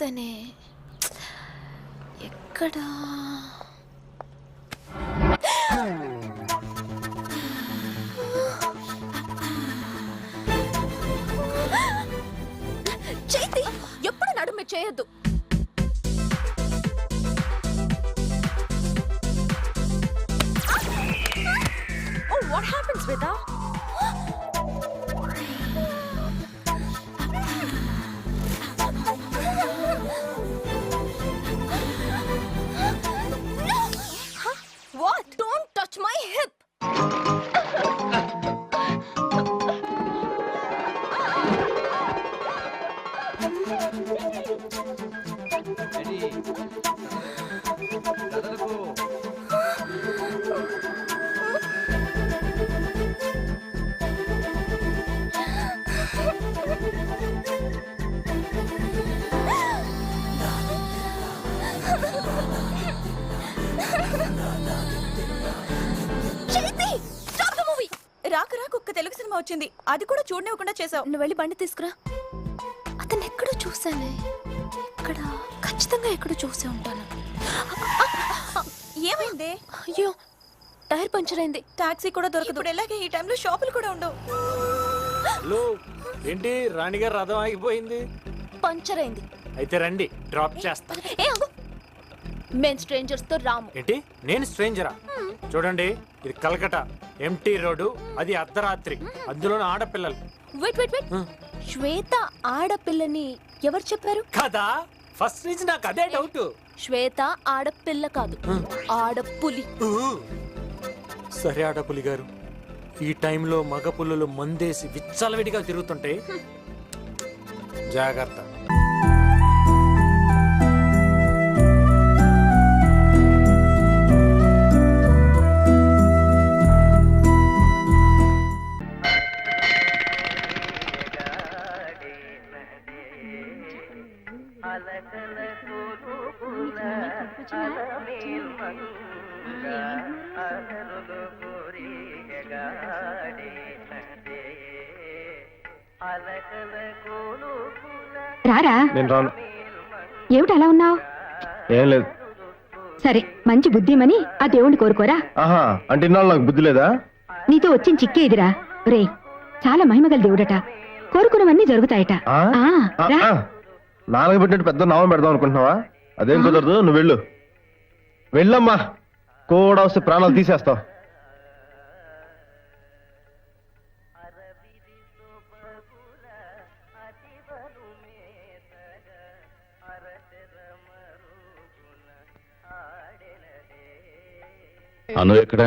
చూసానే. ఎక్కడా? చైతి, ఎప్పుడు నడుము చేయొద్దు. Oh, what happened, Sweta? What? Don't touch my hip. రాక ఒక్క తెలుగు సినిమా వచ్చింది, అది కూడా చూడనివ్వకుండా చేసావు. నువ్వు వెళ్ళి బండి తీసుకురా. అతను ఎక్కడో చూసానే. ఎక్కడ? ఖచ్చితంగా ఎక్కడో చూసే ఉంటాను. ఏమైంది? అయ్యో, టైర్ పంచర్ అయింది. టాక్సీ కూడా దొరకదు. ఇప్పుడు ఎలాగే ఈ టైంలో షాపులు కూడా ఉండవు. హలో, ఏంటి రాణిగారు రథం ఆగిపోయింది? పంచర్ అయింది. అయితే రండి, డ్రాప్ చేస్తా. ఏ అవ్వు, మేము స్ట్రేంజర్స్ తో రాము. ఏంటి, నేను స్ట్రేంజరా? చూడండి, ఇది కలకటా, ఎంటీ రోడ్డు, అది అర్ధరాత్రి, అందులో ఆడపిల్లలు. వెయిట్ వెయిట్ వెయిట్, శ్వేత ఆడపిల్లని ఎవరు చెప్పారు? కదా, ఫస్ట్ నుంచి నాకు అదే డౌట్. శ్వేత ఆడపిల్ల కాదు, ఆడపులి. సరే ఆడపులి గారు, ఈ టైంలో మగ పుల్లలు మందేసి విచ్చలవిడిగా తిరుగుతుంటాయి, జాగ్రత్త. రారా. నేను రాను. ఏమిటి అలా ఉన్నావు? ఏం లేదు. సరే, మంచి బుద్ధిమని ఆ దేవుణ్ణి కోరుకోరా. ఆహా, అంటే ఇన్నాళ్ళు నాకు బుద్ధి లేదా? నీతో వచ్చిన చిక్కేదిరా. రే, చాలా మహిమగల దేవుడట, కోరుకున్నవన్నీ జరుగుతాయట. నాలుగు పెట్టినట్టు పెద్ద నామం పెడదాం అనుకుంటున్నావా? అదేం కుదరదు, నువ్వు వెళ్ళు. వెళ్ళమ్మా, కూడా వస్తే ప్రాణాలు తీసేస్తావు. అను ఎక్కడ?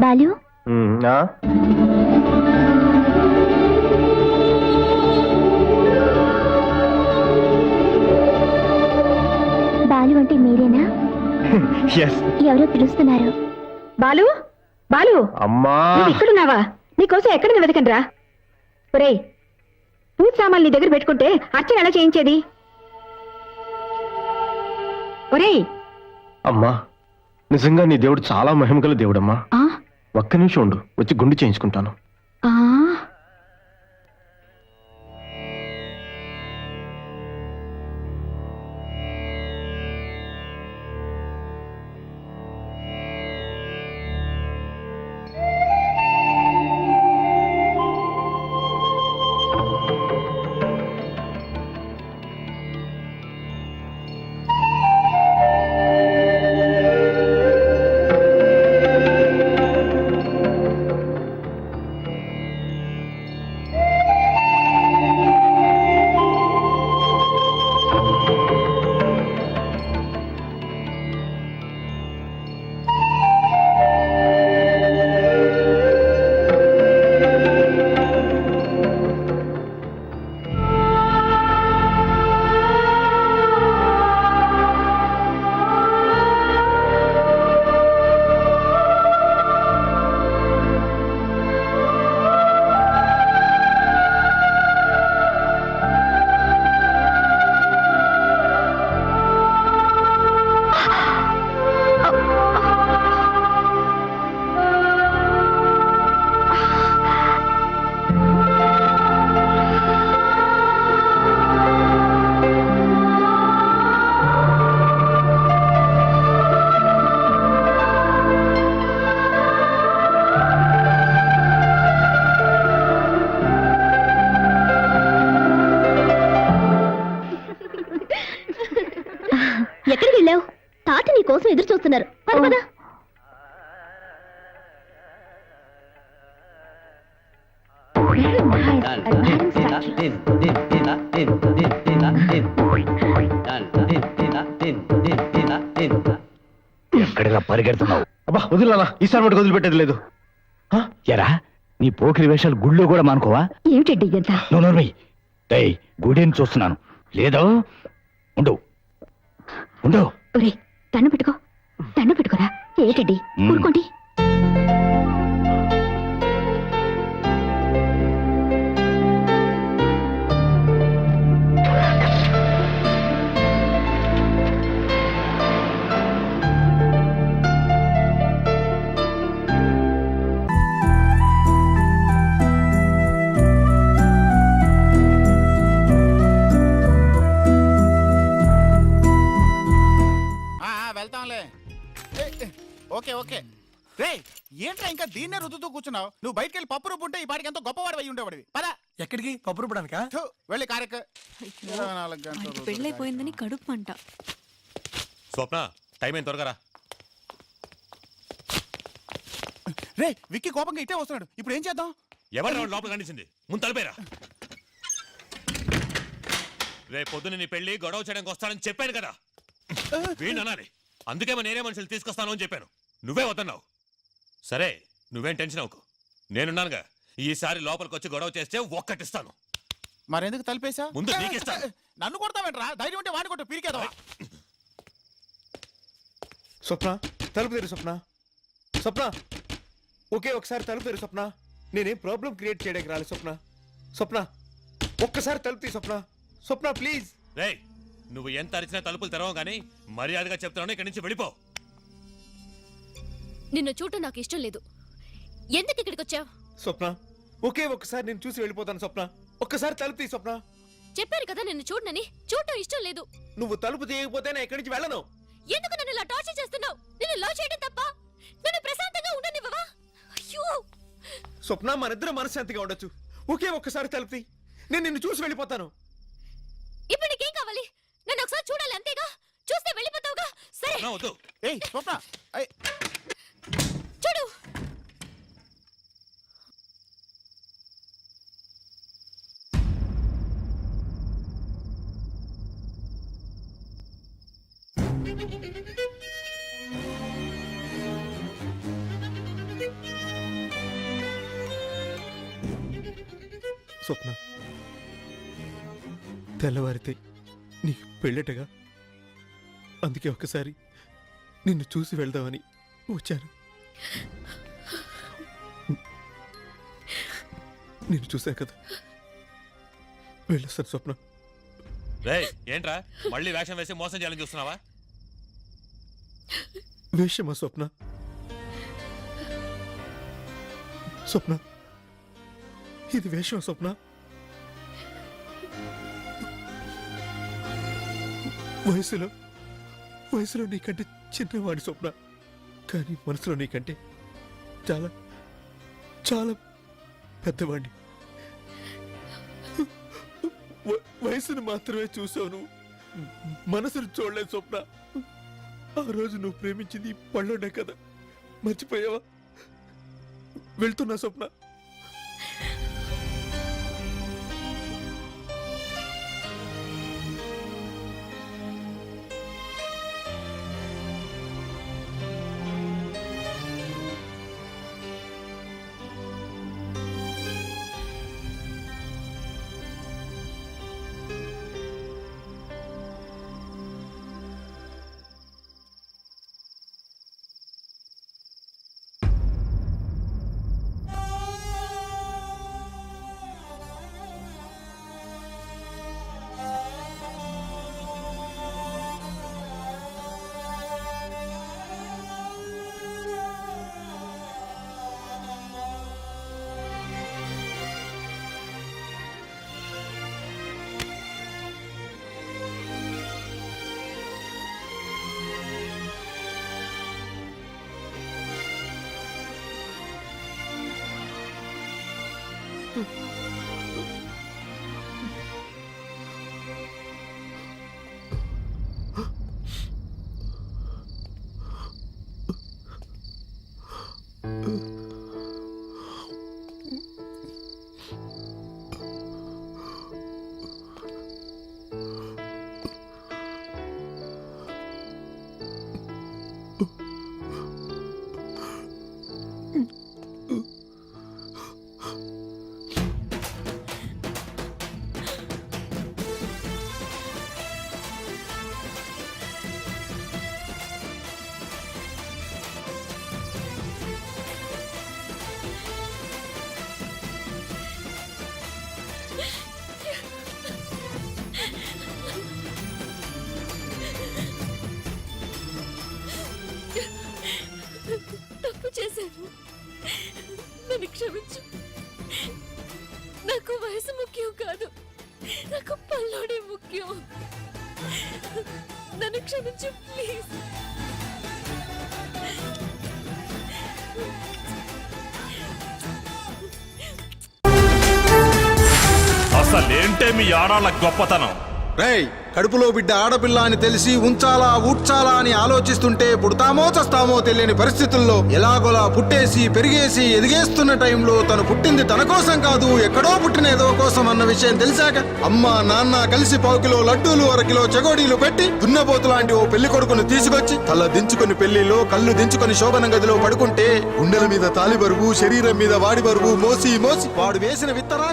బాలు, బాలు అంటే మీరేనా? ఎవరో పిలుస్తున్నారు. బాలు, బాలు, అమ్మా ఇక్కడున్నావా? నీకోసం ఎక్కడ వెతకండ్రా. ఒరేయ్, పూజ సామాన్లు నీ దగ్గర పెట్టుకుంటే అర్చన ఎలా చేయించేది? ఒరేయ్. అమ్మా, నిజంగా నీ దేవుడు చాలా మహిమగల దేవుడమ్మా. ఒక్క నిమిషం ఉండు, వచ్చి గుండు చేయించుకుంటాను. ఎదురు చూస్తున్నారు. పద పద. Very nice. Admiring statue. ఎక్కడిగా పరిగెడుతున్నావు? అబ్బా వదిలేనా, ఈసారి మటుకు వదిలిపెట్టేది లేదు. ఎరా నీ పోకిరి వేషాలు గుళ్ళో కూడా మానుకోవా? ఏమిటండి ఇదంతా? నువ్వు నోర్మై. డేయ్ గుడిని చూస్తున్నాను లేదో. ఉండు ఉండు. ఒరే దండం పెట్టుకో, దండం పెట్టుకోరా. ఏంటండి ఊరుకోండి. వెళ్తాంలే. Okay okay. రే ఏంట్రా ఇంకా దీన్నే రుద్దుతూ కూర్చున్నావు? నువ్వు బయటికి వెళ్ళి పప్పు రుబ్బు ఉంటే ఈ పాటికి ఎంతో గొప్పవాడు అయి ఉండేవాడివి. పదా ఎక్కడికి? పప్పు రుబ్బడానికా? వెళ్ళి కారెక్క. 24 గంటలు పెళ్ళైపోయిందని కడుపు మంట. స్వప్న టైం ఏం త్వరగా రా. రే విక్కీ కోపంగా ఇట్టే వస్తున్నాడు. ఇప్పుడు ఏం చేద్దాం? ఎవరు రావడం లోపల కనిపించింది? ముందు తలపేరా. రే పొద్దున నీ పెళ్లి గొడవ చేయడానికి వస్తానని చెప్పాను కదా. వీణ్ అనాలి. అందుకేమో నేనే మనుషులు తీసుకొస్తాను అని చెప్పాను. నువ్వే వద్దన్నావు. సరే నువ్వేం టెన్షన్ అవ్వకు, నేనున్నానుగా. ఈసారి లోపలికి వచ్చి గొడవ చేస్తే ఒక్కటిస్తాను. మరెందుకు తలిపేశా? ముందు నీకిస్తా. నన్ను కొడతావేంట్రా? ధైర్యం ఉంటే వాడిని కొట్టు, పీరికేదా? స్వప్న తలుపు తెరు. స్వప్న స్వప్న ఒకే ఒకసారి తలుపు తెరు. స్వప్న నేనేం ప్రాబ్లం క్రియేట్ చేయడానికి రాలేదు. స్వప్న స్వప్న ఒక్కసారి తలుపు తీ. స్వప్న స్వప్న ప్లీజ్. రే నువ్వు ఎంత అరిచినా తలుపులు తెరవవు గానీ మర్యాదగా చెప్తున్నాను, ఇక్కడి నుంచి వెళ్ళిపో. నిన్ను చూడటం నాకు ఇష్టం లేదు. ఎందుకు ఇక్కడికి వచ్చావు? స్వప్న ఒకే ఒక్కసారి నేను చూసి వెళ్ళిపోతాను. స్వప్న ఒక్కసారి తలుపు తీ. స్వప్న చెప్పాను కదా నిన్ను చూడనని. చూడటం ఇష్టం లేదు. నువ్వు తలుపు తీయకపోతే నేను ఎక్కడి నుంచి వెళ్ళను. ఎందుకు నన్ను ఇలా టార్చర్ చేస్తున్నావు? నిన్ను లవ్ చేయడం తప్ప నన్ను ప్రశాంతంగా ఉండనివ్వవా? అయ్యో స్వప్న మనిద్దరం మనశ్శాంతిగా ఉండొచ్చు. ఒకే ఒక్కసారి తలుపు తీ. నేను నిన్ను చూసి వెళ్ళిపోతాను. ఇప్పుడు నీకేం కావాలి? నన్ను ఒకసారి చూడాలి అంతేగా. చూస్తే వెళ్ళిపోతావుగా. సరే నా వద్దు. ఏయ్ స్వప్న చూడు. స్వప్న తెల్లవారితే నీకు పెళ్ళటగా, అందుకే ఒక్కసారి నిన్ను చూసి వెళ్దామని వచ్చాను. నిన్ను చూశాను కదా, వెళ్ళొస్తాను. స్వప్న రే ఏంట్రా మళ్ళీ వేషం వేసి మోసం చేయాలని చూస్తున్నావా? వేషమా స్వప్న? స్వప్న ఇది వేషమా స్వప్న? వయసులో నీకంటే చిన్నవాడి స్వప్న, కానీ మనసులో నీకంటే చాలా చాలా పెద్దవాడిని. వయసును మాత్రమే చూసావు నువ్వు, మనసును చూడలేదు స్వప్న. ఆ రోజు నువ్వు ప్రేమించింది పళ్ళోనే కదా, మర్చిపోయావా? వెళ్తున్నా స్వప్న. ఏంటే మీ ఆడాళ్ళ గొప్పతనం? రేయ్, కడుపులో బిడ్డ ఆడపిల్ల అని తెలిసి ఉంచాలా ఊడ్చాలా అని ఆలోచిస్తుంటే పుడతామో చస్తామో తెలియని పరిస్థితుల్లో ఎలాగోలా పుట్టేసి పెరిగేసి ఎదిగేస్తున్న టైంలో తను పుట్టింది తన కోసం కాదు ఎక్కడో పుట్టిన ఏదో కోసం అన్న విషయం తెలిసాక అమ్మ నాన్న కలిసి 1 కిలో లడ్డూలు 1 కిలో చెగోడీలు పెట్టి దున్నపోతు లాంటి ఓ పెళ్లి కొడుకును తీసుకొచ్చి తల దించుకొని పెళ్లిలో కళ్ళు దించుకొని శోభన గదిలో పడుకుంటే గుండెల మీద తాలి బరువు శరీరం మీద వాడి బరువు మోసి మోసి వాడు వేసిన విత్తనాన్ని